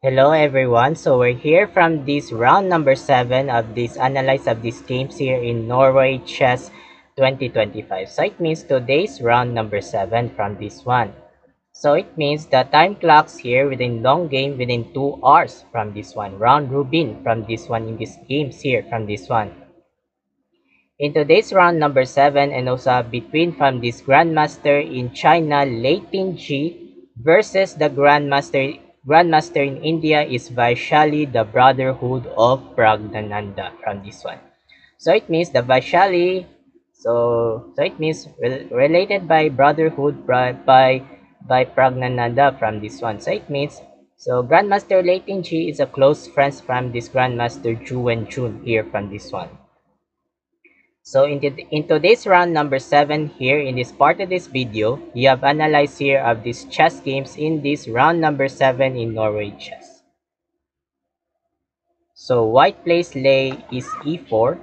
Hello everyone, so we're here from this round number 7 of this analyze of these games here in Norway Chess 2025. So it means today's round number 7 from this one. So it means the time clocks here within long game within 2 hours from this one. Round robin from this one in these games here from this one. In today's round number 7 and also between from this Grandmaster in China, Lei Ji versus the Grandmaster in India is Vaishali, the Brotherhood of Pragnananda from this one. So it means the Vaishali, so it means related by Brotherhood by Pragnananda from this one. So it means so Grandmaster Lei Ji is a close friend from this Grandmaster Zhu Wenjun here from this one. So in today's round number 7 here in this part of this video, we have analyzed here of these chess games in this round number 7 in Norway chess. So white plays Lei is e4,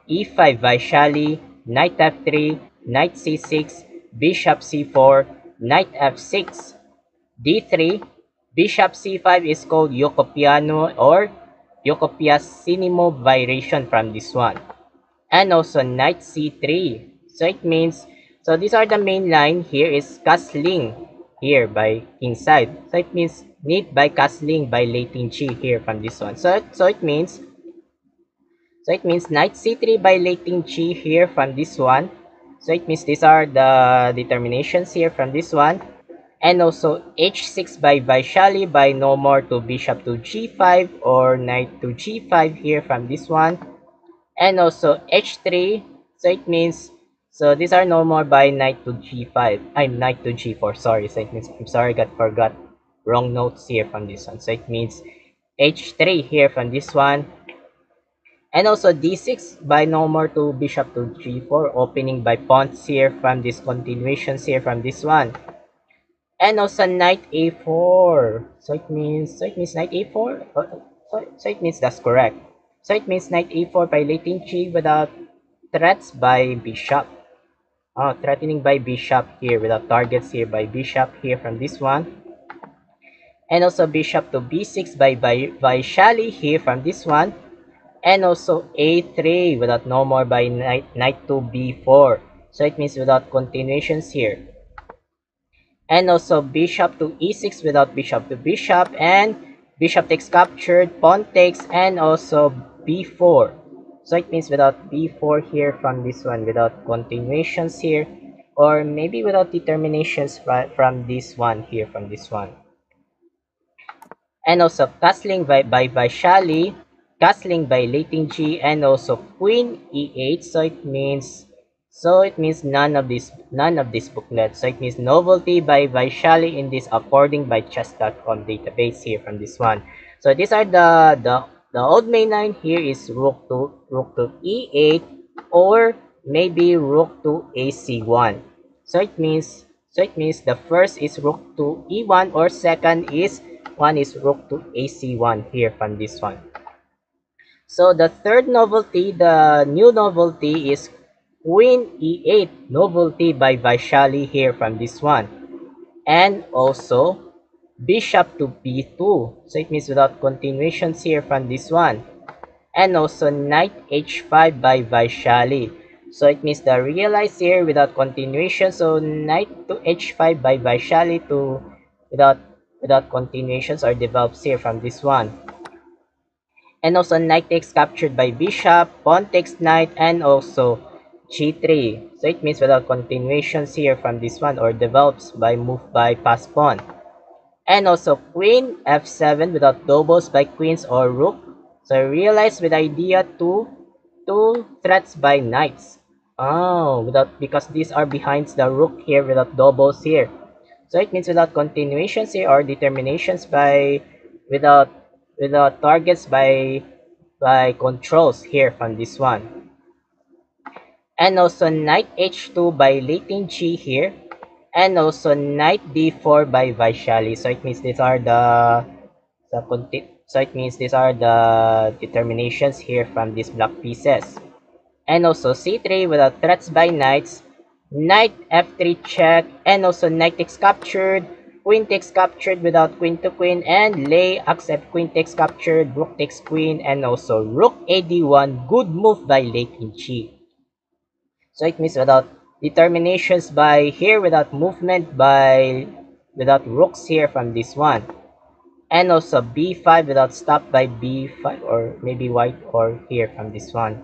e5 Vaishali, knight f3, knight c6, bishop c4, knight f6, d3, bishop c5 is called Yokopiano or Yokopiasinimo variation from this one. And also knight c3, so it means so these are the main line here is castling here by king side, so it means need by castling by Lei Ji here from this one. So it means knight c3 by Lei Ji here from this one. So it means these are the determinations here from this one. And also h6 by Vaishali by no more to bishop to g5 or knight to g5 here from this one. And also h3, so it means so these are no more by knight to g5, I'm knight to g4, sorry. So it means I'm sorry, forgot wrong notes here from this one. So it means h3 here from this one. And also d6 by no more to bishop to g4, opening by pawns here from this continuations here from this one. And also knight a4, so it means knight a4, so it means that's correct. So it means knight a4 by Lei Ji without threats by bishop. Threatening by bishop here without targets here by bishop here from this one. And also bishop to b6 by Vaishali here from this one. And also a3 without no more by knight to b4. So it means without continuations here. And also bishop to e6 without bishop to bishop, and bishop takes captured, pawn takes, and also b4. So it means without b4 here from this one, without continuations here, or maybe without determinations from this one here from this one. And also castling by Vaishali, castling by Lei Ji, and also queen e8. So it means none of this booklet. So it means novelty by Vaishali in this according by chess.com database here from this one. So these are the old main line here is rook to e8 or maybe rook to ac1. So it means the first is rook to e1 or second is one is rook to ac1 here from this one. So the third novelty, the new novelty is queen e8 novelty by Vaishali here from this one. And also bishop to b2. So it means without continuations here from this one. And also knight h5 by Vaishali. So it means the realize here without continuation. So knight to h5 by Vaishali to without continuations or develops here from this one. And also knight takes captured by bishop, pawn takes knight, and also g3. So it means without continuations here from this one or develops by move by pass pawn. And also queen f7 without doubles by queens or rook. So realize with idea two threats by knights. Oh, without because these are behind the rook here without doubles here. So it means without continuations here or determinations by without targets by controls here from this one. And also knight h2 by Lei Ji here, and also knight d4 by Vaishali. So it means these are the determinations here from these block pieces. And also c3 without threats by knights, knight f3 check, and also knight takes captured, queen takes captured without queen to queen, and lay accept queen takes captured, rook takes queen, and also rook ad1, good move by late king chi. So it means without determinations by here, without movement by without rooks here from this one. And also b5 without stop by b5 or maybe white or here from this one.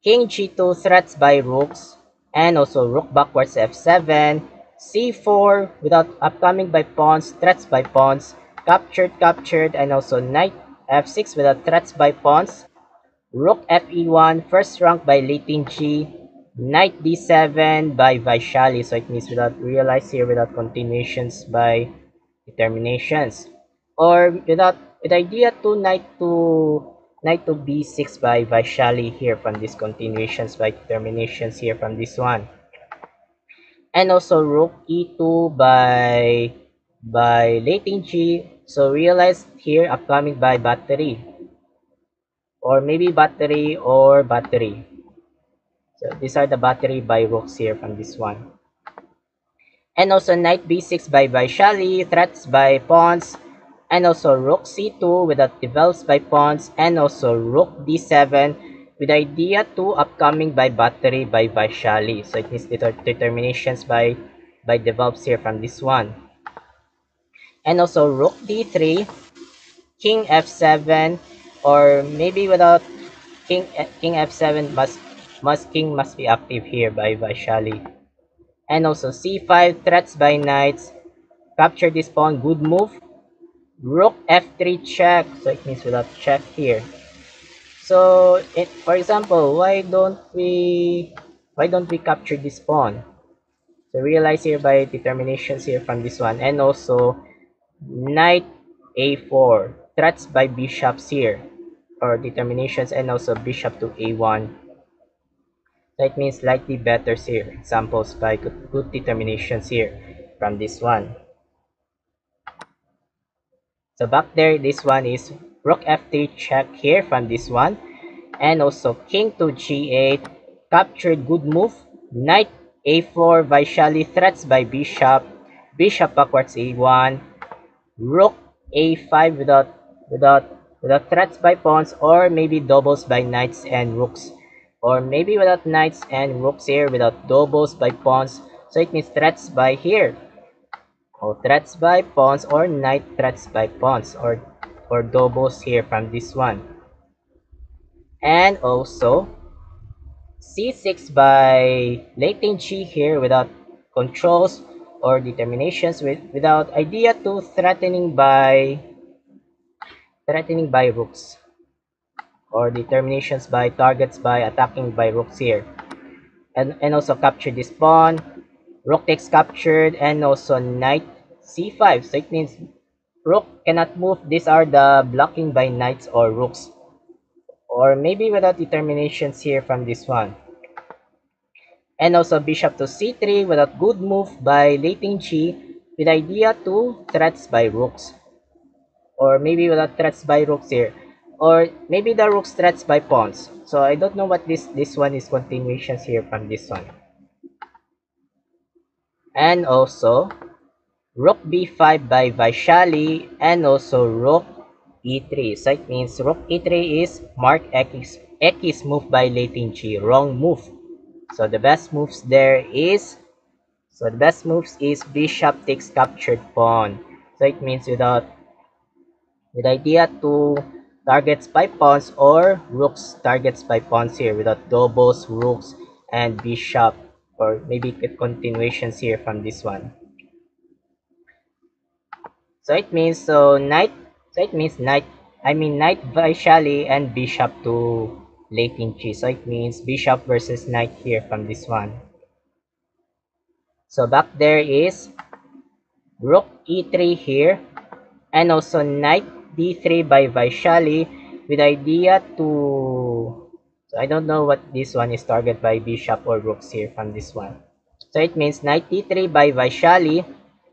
King g2 threats by rooks and also rook backwards f7. c4 without upcoming by pawns, threats by pawns, captured, and also knight f6 without threats by pawns. Rook fe1, first rank by Litinchi, knight d7 by Vaishali, so it means without realize here, without continuations by determinations. Or without with idea to knight to b6 by Vaishali here from these continuations by determinations here from this one. And also rook e2 by Litinchi, so realize here upcoming by battery. Or maybe battery or battery. So these are the battery by rooks here from this one. And also knight b6 by Vaishali, threats by pawns, and also rook c2 without develops by pawns, and also rook d7 with idea 2 upcoming by battery by Vaishali. So it means determinations by develops here from this one. And also rook d3, king f7, or maybe without king f7 must be active here by Vaishali. And also c5 threats by knights, capture this pawn, good move. Rook f3 check, so it means without check here. So for example, why don't we capture this pawn? So realize here by determinations here from this one. And also knight a4 threats by bishops here, or determinations, and also bishop to a1. That means likely better here. Examples by good determinations here from this one. So back there, this one is rook f3 check here from this one. And also king to g8, captured, good move. Knight a4, Vaishali threats by bishop. Bishop backwards a1. Rook a5 without threats by pawns, or maybe doubles by knights and rooks, or maybe without knights and rooks here, without doubles by pawns, so it means threats by here, or threats by pawns, or knight threats by pawns, or doubles here from this one. And also c6 by Litinchi here without controls or determinations, without idea to threatening by rooks, or determinations by targets by attacking by rooks here. And also capture this pawn, rook takes captured, and also knight c5, so it means rook cannot move. These are the blocking by knights or rooks, or maybe without determinations here from this one. And also bishop to c3 without good move by Litinchi, with idea to threats by rooks, or maybe without threats by rooks here, or maybe the rooks threats by pawns. So I don't know what this one is continuations here from this one. And also rook b5 by Vaishali, and also rook e3, so it means rook e3 is mark x move by Litinchi, wrong move. So the best moves is bishop takes captured pawn, so it means with idea to targets by pawns, or rooks targets by pawns here, without doubles, rooks, and bishop, or maybe continuations here from this one. So it means knight Vaishali and bishop to Litinchi. So it means bishop versus knight here from this one. So back there is rook e3 here, and also knight d3 by Vaishali, with idea to, so I don't know what this one is, target by bishop or rooks here from this one. So it means knight d3 by Vaishali,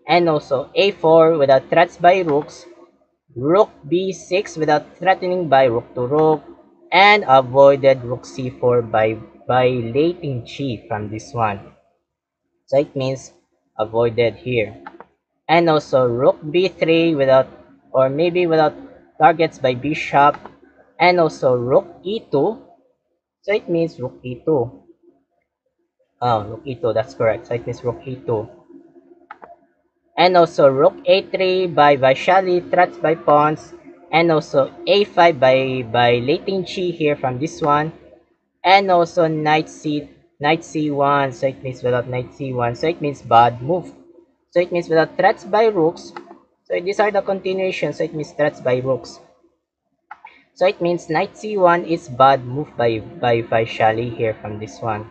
and also a4 without threats by rooks, rook b6 without threatening by rook to rook, and avoided rook c4 by Litinchi from this one. So it means avoided here. and also rook b3 without, or maybe without targets by bishop, and also rook e2. So it means rook e2. Oh, rook e2, that's correct. So it means rook e2. And also rook a3 by Vaishali, threats by pawns, and also a5 by Lei Tingqi here from this one, and also knight c1. So it means without knight c1, so it means bad move. So it means without threats by rooks. So these are the continuations, so it means threats by rooks. So it means knight c1 is bad move by Vaishali here from this one.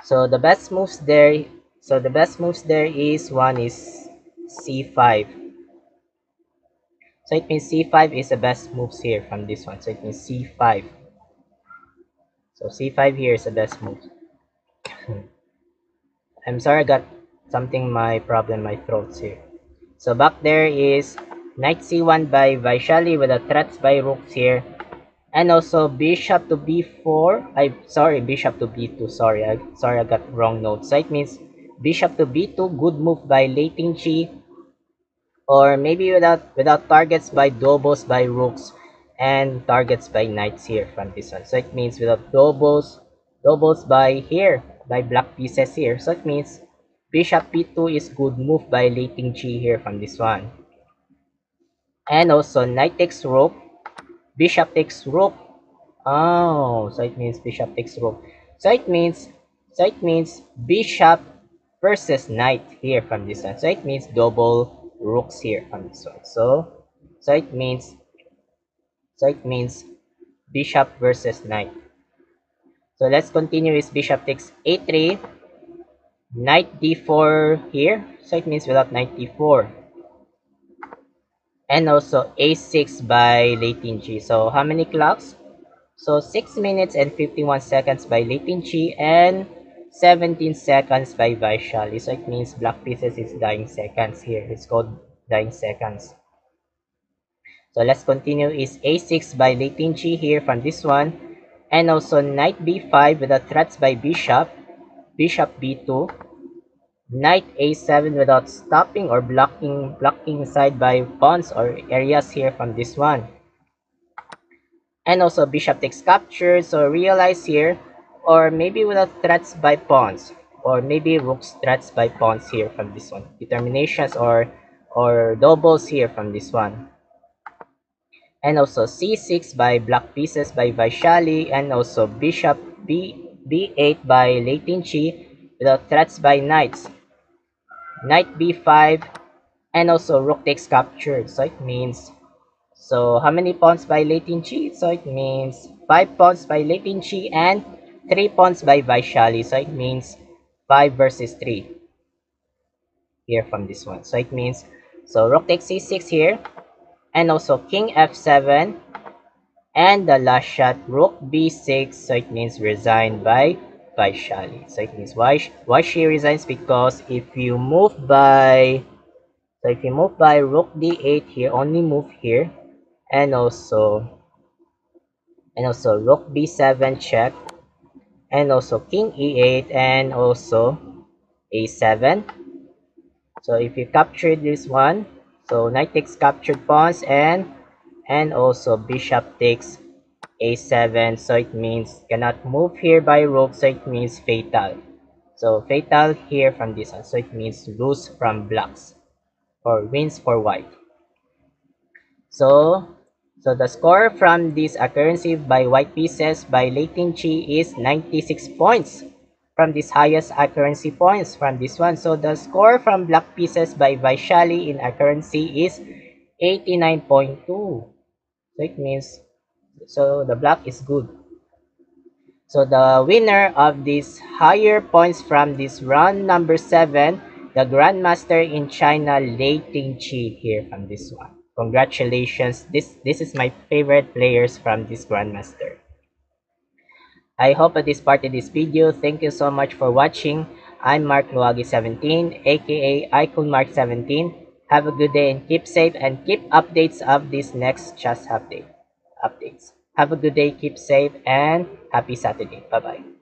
So the best moves there, is one is c5. So it means c5 is the best moves here from this one. So it means c5. So c5 here is the best move. I'm sorry, I got something my problem my throats here. So back there is knight c1 by Vaishali with the threats by rooks here. And also bishop to b4. Bishop to b2. Sorry, I got wrong note. So it means bishop to b2, good move by Lei Tingqi, or maybe without targets by doubles by rooks and targets by knights here from this one. So it means without doubles by here by black pieces here. So it means bishop b2 is good move by Lei Tingqi here from this one. And also knight takes rook, bishop takes rook. Oh, so it means bishop takes rook. So it means bishop versus knight here from this one. So it means double rooks here from this one. So it means bishop versus knight. So let's continue with bishop takes a3, knight d4 here. So it means without knight d4. And also a6 by Lei Tingqi. So how many clocks? So 6 minutes and 51 seconds by Lei Tingqi and 17 seconds by Vaishali. So it means black pieces is dying seconds here. It's called dying seconds. So let's continue is a6 by Lei Tingqi here from this one. And also knight b5 with the threats by bishop. Bishop b2. Knight a7 without stopping or blocking side by pawns or areas here from this one. And also bishop takes capture, so realize here, or maybe without threats by pawns, or maybe rooks threats by pawns here from this one. Determinations or doubles here from this one. And also c6 by black pieces by Vaishali, and also bishop b8 by Lei Tingqi without threats by knights. Knight b5, and also rook takes captured, so it means, so how many pawns by Lei Tingqi? So it means 5 pawns by Lei Tingqi and 3 pawns by Vaishali. So it means 5 versus 3 here from this one. So it means, so rook takes c6 here, and also king f7, and the last shot rook b6. So it means resigned by Vaishali. So it means why she resigns, because if you move by, so if you move by rook d8 here, only move here, and also rook b7 check, and also king e8, and also a7. So if you capture this one, so knight takes captured pawns, and also bishop takes a7. So it means cannot move here by rook, so it means fatal. So fatal here from this one, so it means lose from blacks or wins for white. So the score from this accuracy by white pieces by Lei Tingqi is 96 points from this highest accuracy points from this one. So the score from black pieces by Vaishali in accuracy is 89.2. So it means, so the black is good. So the winner of this higher points from this round number 7, the Grandmaster in China, Lei Tingqi here from this one. Congratulations. This is my favorite players from this Grandmaster. I hope that this part of this video. Thank you so much for watching. I'm Mark Luagi 17, aka Icon Mark 17. Have a good day and keep safe, and keep updates of this next chess updates. Have a good day, keep safe, and happy Saturday. Bye bye.